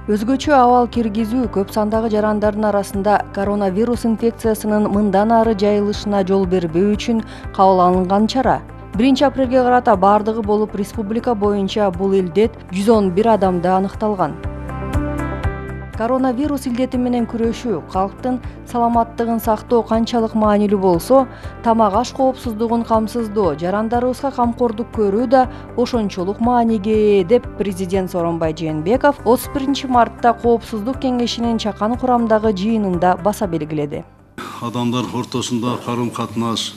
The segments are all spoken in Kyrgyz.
Өзгөчө абал киргизүү көп сандагы жарандардын арасында коронавирус инфекциясынын мындан ары жайылышына жол бербөө үчүн кабыл алынган чара. 1-апрелге карата бардыгы болуп республика боюнча бул илдет 111 адамда аныкталган. Коронавирус илдети менен күрөшүү, калктын саламаттыгын сактоо канчалык маанилүү болсо, тамак-аш коопсуздугун камсыздоо, жарандарыбызга камкордук көрүү да ошончолук мааниге ээ деп президент Сооронбай Жээнбеков 31 мартта Коопсуздук кеңешинин чакан курамдагы жыйынында баса белгиледи. Адамдар ортосунда карым-катнаш,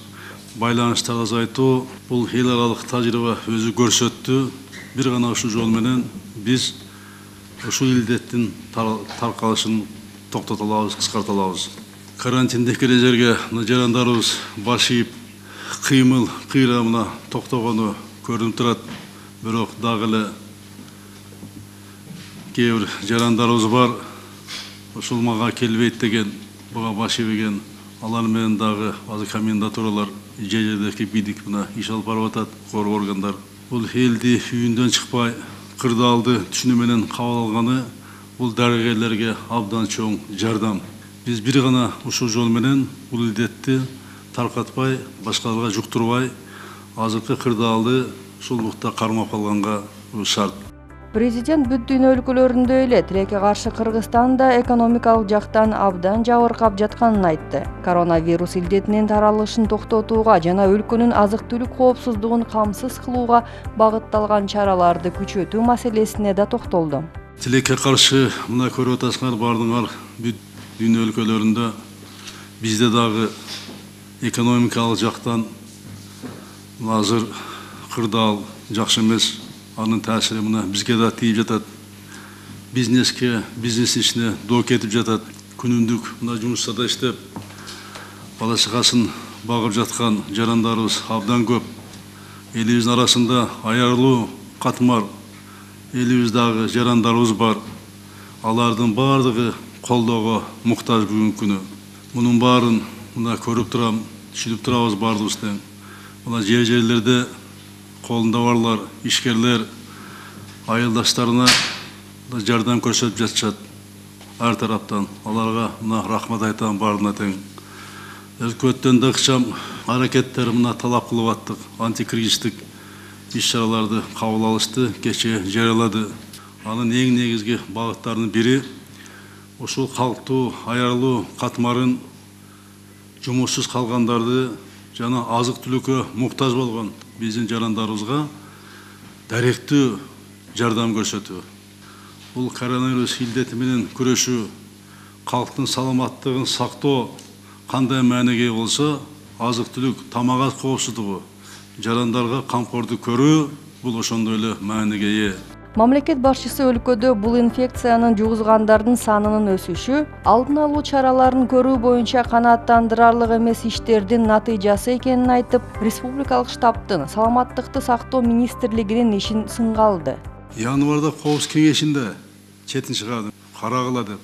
байланыштарды азайтуу бул эл аралык тажрыйба өзү көрсөттү. Бир гана ушул жол менен биз ушул илдеттин таркалышын токтото алабыз, кыскарта алабыз. Карантиндеги эрежелерге жарандарыбыз баш ийип, кыймыл кыйрамына токтогону көрүнүп турат. Бирок дагы эле кээ бир жарандарыбыз бар, ушул мага келбейт деген, буга баш ийбеген, алар менен дагы азыр комендатуралар жер-жердеги бидик мына иш алып барып атат, коргоо органдар. Бул элди үйүндөн чыкпай кырдаалды түшүнүү менен кабыл алганы бул дарыгерлерге абдан чоң жардам. Биз бир гана ушул жол менен бул илдетти таркатпай, башкаларга жуктурбай, азыркы кырдаалды ушул убакта кармап калганга шарт. Президент бүт дүйнө өлкөлөрүндө эле тилекке каршы Кыргызстан да экономикалык жактан абдан жабыркап жатканын айтты. Коронавирус илдетинин таралышын токтотууга жана өлкөнүн азык-түлүк коопсуздугун камсыз кылууга багытталган чараларды күчөтүү маселесине да токтолду. Тилекке каршы мына көрүп атасыңар бардыңар бүт дүйнө өлкөлөрүндө бизде дагы экономикалык жактан азыр кырдаал жакшы эмес. Анын таасири мына бизге да тийип жатат. Бизнес ишине доо кетип жатат. Күнүмдүк мына жумушта да иштеп, бала чагасын багып жаткан жарандарыбыз абдан көп. Элибиздин арасында аярлуу, катмар элибиздагы жарандарыбыз бар. Алардын бардыгы колдоого муктаж бүгүнкү күнү. Мунун баарын мына көрүп турам, түшүнүп турабыз бардыгыбыз тең. Мына жер-жерлерде колунда барлар, ишкерлер айылдаштарына жардам көрсөтүп жатышат ар тараптан. Аларга мына рахмат айтам баарына тең. Өкмөттөн да ыкчам аракеттер мына талап кылып аттык. Антикризистик иш-чараларды кабыл алышты, кече жарыялады. Анын эң негизги багыттарынын бири ушул калктуу, аярлуу, катмарын жумушсуз калгандарды жана азык-түлүккө муктаж болгон биздин жарандарыбызга даректүү жардам көрсөтүү. Бул коронавирус илдети менен күрөшүү, калктын саламаттыгын сактоо кандай мааниге болсо, азык-түлүк, тамак-аш коопсуздугу, жарандарга камкордук көрүү бул ошондой эле мааниге ээ. Мамлекет башчысы өлкөдө бул инфекциянын жугузгандардын санынын өсүшү, алдын алуу чараларын көрүү боюнча канааттандырарлык эмес иштердин натыйжасы экенин айтып, республикалык штабтын саламаттыкты сактоо министрлигинин ишин сынга алды. Январда Коопсуздук кеңешинде четин чыгарды, карагыла деп.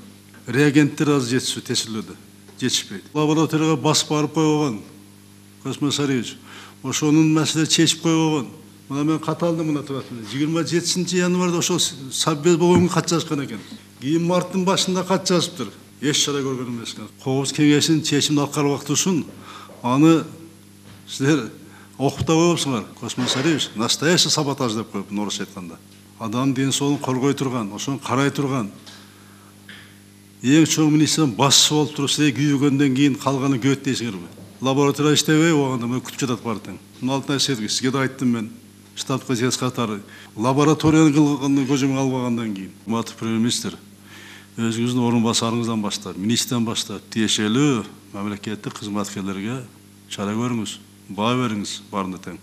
Реагенттер аз жетишпөйдү, жетишпейт. Лабораторияга басып барып койгон, Космо Сарыевич, ошонун маселе чечип койгон. Мына мен кат алдым мына турат. 27 январда ошол Совбез болгонго кат жазышкан экен. Кийин марттын башында кат жазыптыр. Эч чара көргөн эмес. Коопсуздук кеңешинин чечимин алып карабак ушун аны силер окуп да коесуңар. Космо Сарыевич настоящий саботаж деп коюп, орусча айтканда. Адам ден соолугун коргой турган, ошону карай турган. Эң чоң министрдин башчысы болуп туруп, силер күйгөндөн кийин калганын көйөт дейсиңерби? Лаборатория иштебей болгондо мен күтүп жатат баар тең. Мына алтын айсетке сизге да айттым мен. Штаб көзөс катары лабораторияны кылган көзөмө албагандан кийин урматтуу премьер-министр өзүңүздүн орун басарыңыздан баштап, министрден баштап тиешелүү мамлекеттик кызматкерлерге чара көрүңүз, баа бериңиз баарына тең.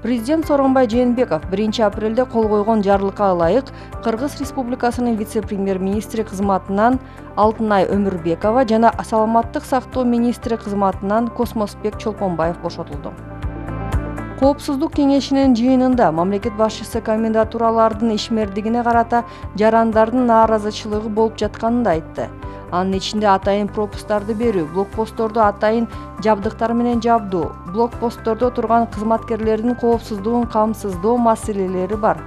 Президент Сооронбай Жээнбеков 1-апрелде кол койгон жарлыкка ылайык Кыргыз Республикасынын вице-премьер-министри кызматынан Алтынай Өмүрбекова жана саламаттык сактоо министри кызматынан Космосбек Чолпонбаев бошотулду. Коопсуздук кеңешинин жыйынында мамлекет башчысы комендатуралардын ишмердигине карата жарандардын нааразычылыгы болуп жатканын да айтты. Анын ичинде атайын пропусттарды берүү, блокпостторду атайын жабдыктар менен жабдуу, блокпосттордо турган кызматкерлердин коопсуздугун камсыздоо маселелери бар.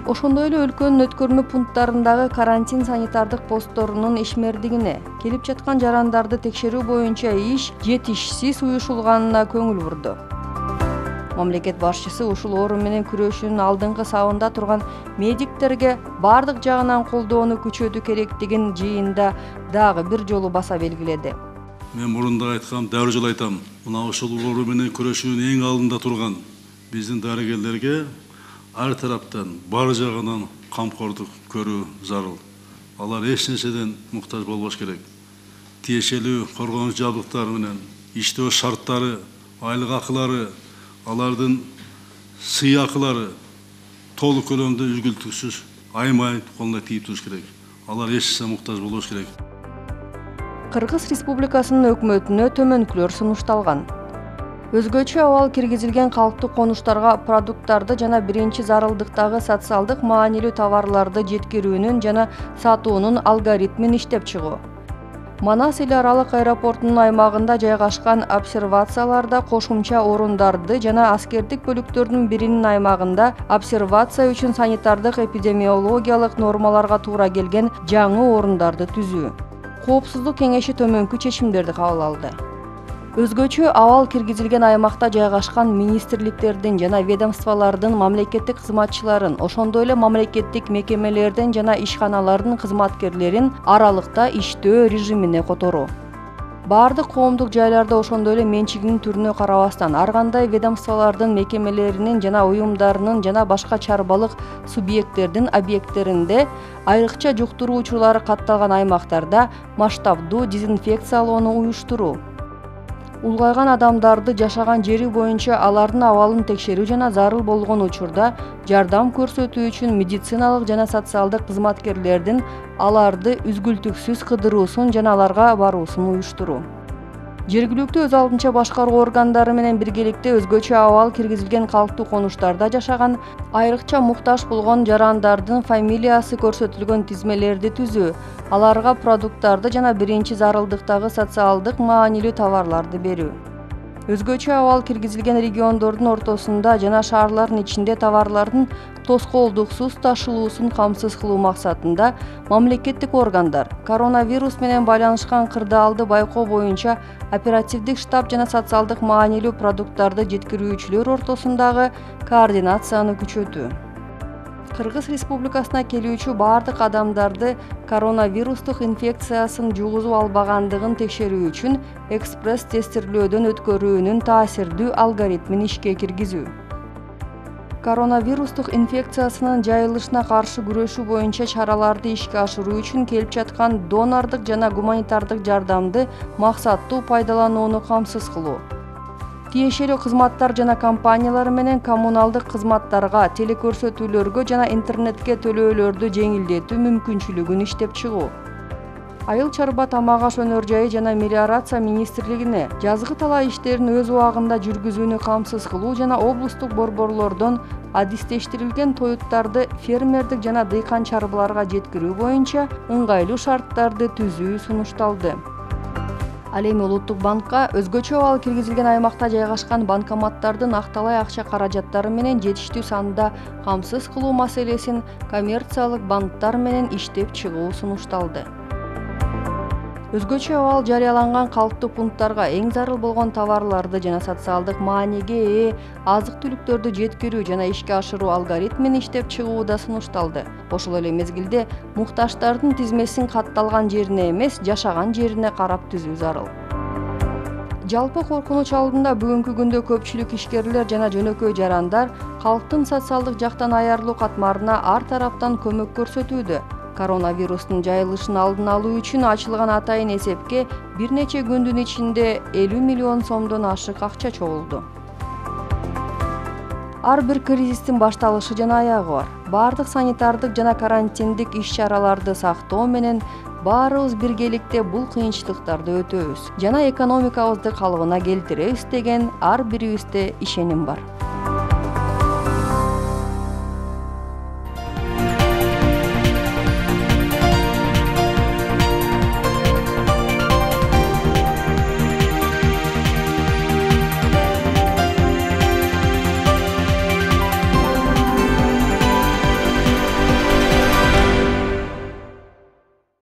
Ошондой эле өлкөнүн өткөрмө пункттарындагы карантин санитардык постторунун ишмердигине, келип жаткан жарандарды текшерүү боюнча иш жетишсиз уюшулганына көңүл бурду. Мамлекет башчысы ушул оору менен күрөшүүнүн алдыңкы сабында турган медиктерге бардык жагынан колдоону күчөтүү керектигин жыйында дагы бир жолу баса белгиледи. Мен мурунда айткам, дәр жолу айтам. Мына ушул оору менен күрөшүүнүн эң алдында турган биздин дарыгерлерге ар тараптан бар жагынан камкордук көрүү зарыл. Алар эч нерседен муктаж болбош керек. Тиешелүү коргонуч жабдыктары менен иштөө шарттары, айлык акылары, алардын сый акылары толук көлөмдө үзгүлтүксүз аймай колуна тийип туруш керек. Алар эч нерсе муктаж болбош керек. Кыргыз Республикасынын өкмөтүнө төмөнкүлөр сунушталган. Өзгөчө абал киргизилген калктык конуштарга продукттарды жана биринчи зарылдыктагы социалдык маанилүү товарларды жеткирүүнүн жана сатуунун алгоритмин иштеп чыгуу. Манас эл аралык аэропортунун аймагында жайгашкан обсервацияларда кошумча орундарды жана аскердик бөлүктөрдүн биринин аймагында обсервация үчүн санитардык эпидемиологиялык нормаларга туура келген жаңы орундарды түзүү. Коопсуздук кеңеши төмөнкү чечимдерди кабыл алды. Өзгөчө абал киргизилген аймакта жайгашкан министрликтердин жана ведомстволордун мамлекеттик кызматчыларын, ошондой эле мамлекеттик мекемелердин жана ишканалардын кызматкерлерин аралыкта иштөө режимине которуу. Бардык коомдук жайларда ошондой эле менчигинин түрүнө карабастан ар кандай ведомстволордун мекемелеринин жана уюмдарынын жана башка чарбалык субъекттердин объекттеринде айрыкча жуктуруу учурлары катталган аймактарда масштабдуу дезинфекциялоону уюштуруу. Улгайган адамдарды жашаган жери боюнча алардын абалын текшерүү жана зарыл болгон учурда жардам көрсөтүү үчүн медициналык жана социалдык кызматкерлердин аларды үзгүлтүксүз кыдыруусун жана аларга баруусун уюштуруу. Жергиликтүү өз алдынча башкаруу органдары менен биргеликте өзгөчө абал киргизилген калктуу конуштарда жашаган айрыкча муктаж болгон жарандардын фамилиясы көрсөтүлгөн тизмелерди түзүү, аларга продукттарды жана биринчи зарылдыктагы социалдык маанилүү товарларды берүү. Өзгөчө абал киргизилген региондордун ортосунда жана шаарлардын ичинде товарлардын тоскоолдуксуз ташылуусун камсыз кылуу максатында мамлекеттик органдар коронавирус менен байланышкан кырдаалды байкоо боюнча оперативдик штаб жана социалдык маанилүү продукттарды жеткирүүчүлөр ортосундагы координацияны күчөтүү. Кыргыз Республикасына келүүчү бардык адамдарды коронавирустук инфекциясын жугузуп албагандыгын текшерүү үчүн экспресс тестирлөөдөн өткөрүүнүн таасирдүү алгоритмин ишке киргизүү. Коронавирустук инфекциясынын жайылышына каршы күрөшүү боюнча чараларды ишке ашыруу үчүн келип жаткан донордук жана гуманитардык жардамды максаттуу пайдаланууну камсыз кылуу. Тиешелүү кызматтар жана компаниялар менен коммуналдык кызматтарга, телекөрсөтүүлөргө жана интернетке төлөөлөрдү жеңилдетүү мүмкүнчүлүгүн иштеп чыгуу. Айыл чарба тамак аш өнөр жайы жана мелиорация министрлигине жазгы талаа иштерин өз убагында жүргүзүүнү камсыз кылуу жана облустук борборлордон адистештирилген тоюттарды фермердик жана дыйкан чарбаларга жеткирүү боюнча ыңгайлуу шарттарды түзүү сунушталды. Ал эми Улуттук банкка өзгөчө абал киргизилген аймакта жайгашкан банкоматтардын акталай акча каражаттары менен жетиштүү санда камсыз кылуу маселесин коммерциялык банктар менен иштеп чыгуу сунушталды. Өзгөчө абал жарыяланган калктуу пункттарга эң зарыл болгон товарларды жана социалдык мааниге ээ азык-түлүктөрдү жеткирүү жана ишке ашыруу алгоритмин иштеп чыгуу да сунушталды. Ошол эле мезгилде муктаждардын тизмесин катталган жерине эмес, жашаган жерине карап түзүү зарыл. Жалпы коркунуч алдында бүгүнкү күндө көпчүлүк ишкерлер жана жөнөкөй жарандар калктын социалдык жактан аярлуу катмарына ар тараптан көмөк көрсөтүүдө. Коронавирустун жайылышын алдын алуу үчүн ачылган атайын эсепке бир нече күндүн ичинде 50 миллион сомдон ашык акча чогулду. Ар бир кризистин башталышы жана аягы бар. Бардык санитардык жана карантиндик иш-чараларды сактоо менен баарыбыз биргеликте бул кыйынчылыктарды өтөбүз жана экономикабызды калыбына келтиребиз деген ар бирибизде ишеним бар.